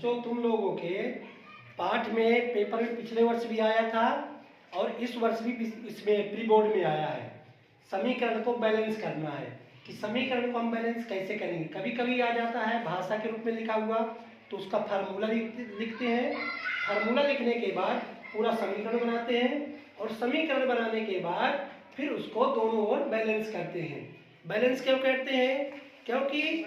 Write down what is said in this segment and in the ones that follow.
बच्चों तुम लोगों के पाठ में पेपर में पिछले वर्ष भी आया था और इस वर्ष भी इसमें प्री बोर्ड में आया है। समीकरण को बैलेंस करना है कि समीकरण को हम बैलेंस कैसे करेंगे। कभी कभी आ जाता है भाषा के रूप में लिखा हुआ तो उसका फार्मूला लिखते हैं। फार्मूला लिखने के बाद पूरा समीकरण बनाते हैं और समीकरण बनाने के बाद फिर उसको दोनों ओर बैलेंस करते हैं। बैलेंस क्यों करते हैं? क्योंकि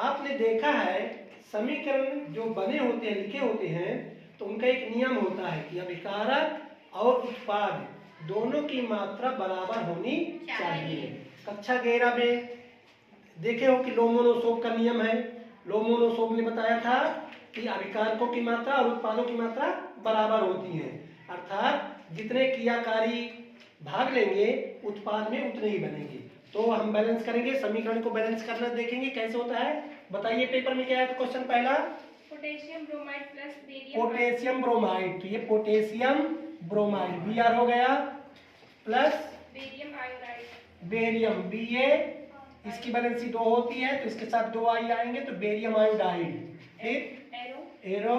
आपने देखा है समीकरण जो बने होते हैं, लिखे होते हैं, तो उनका एक नियम होता है कि अभिकारक और उत्पाद दोनों की मात्रा बराबर होनी चाहिए। कक्षा 11 में देखे हो कि लोमोनोसोव का नियम है। लोमोनोसोव ने बताया था कि अभिकारकों की मात्रा और उत्पादों की मात्रा बराबर होती है, अर्थात जितने क्रियाकारी भाग लेंगे उत्पाद में उतने ही बनेंगे। तो हम बैलेंस करेंगे, समीकरण को बैलेंस करना देखेंगे कैसे होता है। बताइए पेपर में क्या है क्वेश्चन पहला, potassium bromide plus barium. Potassium bromide, तो ये पोटेशियम ब्रोमाइड Br हो गया plus barium iodide. Barium Ba, इसकी बैलेंसी 2 होती है तो इसके साथ 2 आई आएंगे तो बेरियम आयोडाइड। फिर एरो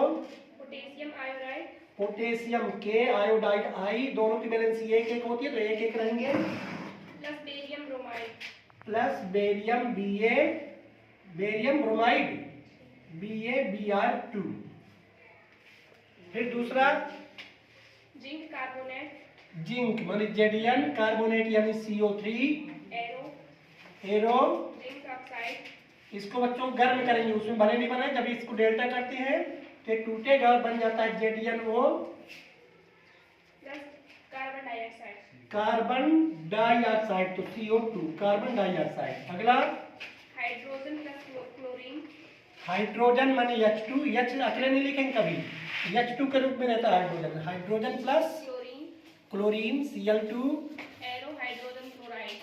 पोटेशियम आयोडाइड, पोटेशियम के आयोडाइड आई, दोनों की बैलेंसी 1-1 होती है तो 1-1 रहेंगे। Plus barium bromide, plus barium Ba, barium bromide BaBr2। फिर दूसरा जिंक कार्बोनेट, जिंक माने Zn, कार्बोनेट यानी CO3, एरो जिंक ऑक्साइड। इसको बच्चों गर्म करेंगे, उसमें भले नहीं बनाए, जब इसको डेल्टा करते हैं तो टूटेगा और बन जाता है ZnO plus carbon dioxide, carbon dioxide, तो CO2 कार्बन डाइऑक्साइड। अगला हाइड्रोजन प्लस क्लोरीन, हाइड्रोजन माने H2, H अकेले नहीं लिखेंगे कभी, H2 के रूप में रहता है hydrogen. Hydrogen plus chlorine Cl2, arrow hydrogen chloride,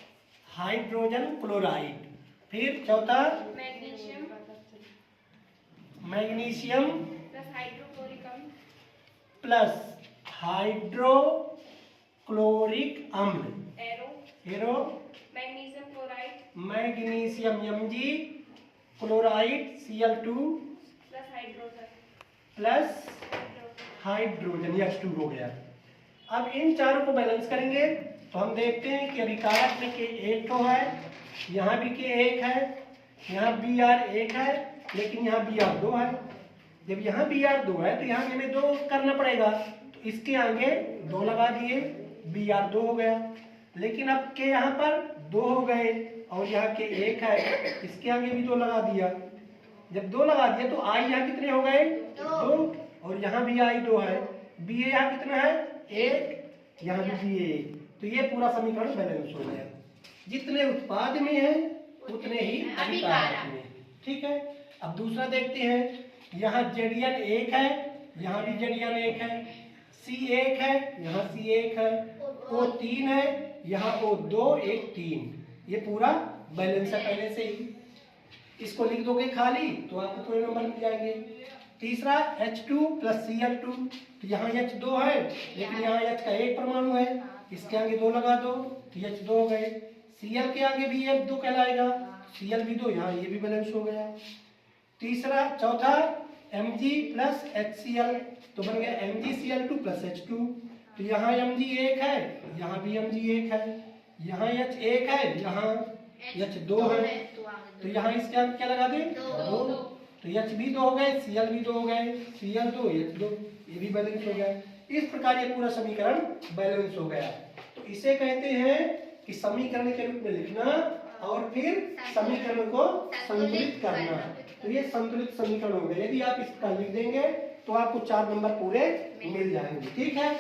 hydrogen chloride. फिर चौथा मैग्नीशियम मैग्नीशियम प्लस हाइड्रोक्लोरिक अम्ल, प्लस हाइड्रोक्लोरिक अम्ल, arrow magnesium chloride magnesium Mg, chloride Cl2 plus hydrogen plus hydrogen H2 हो गया। अब इन चारों को बैलेंस करेंगे तो हम देखते हैं कि अभिकारक में के 1 तो है, यहाँ भी के 1 है, यहाँ Br 1 है, लेकिन यहाँ Br 2 है। जब यहाँ Br 2 है तो यहाँ हमें 2 करना पड़ेगा, तो इसके आगे 2 लगा दिए, Br 2 हो गया। लेकिन अब के यहाँ पर 2 हो गए और यहाँ के 1 है, इसके आगे भी 2 लगा दिया। जब 2 लगा दिया तो आई यहाँ कितने हो गए 2, और यहाँ भी आई 2 है। Ba यहाँ कितना है 1, यहाँ भी Ba 1, तो ये पूरा समीकरण बैलेंस हो गया। जितने उत्पाद में है उतने ही अभिकारक में। ठीक है, अब दूसरा देखते हैं। यहाँ Zn 1 है, यहाँ भी Zn 1 है, C 1 है, यहाँ C 1 है, O 3 है, यहाँ O 2 1 3, ये पूरा बैलेंस है पहले से ही। इसको लिख दोगे खाली तो आपको पूरे नंबर मिल जाएंगे। तीसरा H2 प्लस Cl2, तो यहाँ H2 है लेकिन यहाँ H का 1 परमाणु है, इसके आगे 2 लगा दो तो H2 हो गए। Cl के आगे भी F2 कहलाएगा, Cl भी 2, यहाँ ये भी बैलेंस हो गया। चौथा Mg प्लस HCl, तो बन गया MgCl2 प्लस H2, तो यहाँ Mg 1 है, यहाँ भी Mg 1 है, यहाँ H 1 है, यहाँ H2 है, तो यहाँ इसके आगे क्या लगा दें 2, तो H भी 2 हो गए, Cl भी 2 हो गए, Cl 2 H2, ये भी बैलेंस हो गया। इस प्रकार ये पूरा समीकरण बैलेंस हो गया। तो इसे कहते हैं कि समीकरण के रूप में लिखना और फिर समीकरण को संतुलित करना। तो ये संतुलित समीकरण हो गए। यदि आप इस प्रकार लिख देंगे तो आपको 4 नंबर पूरे मिल जाएंगे। ठीक है।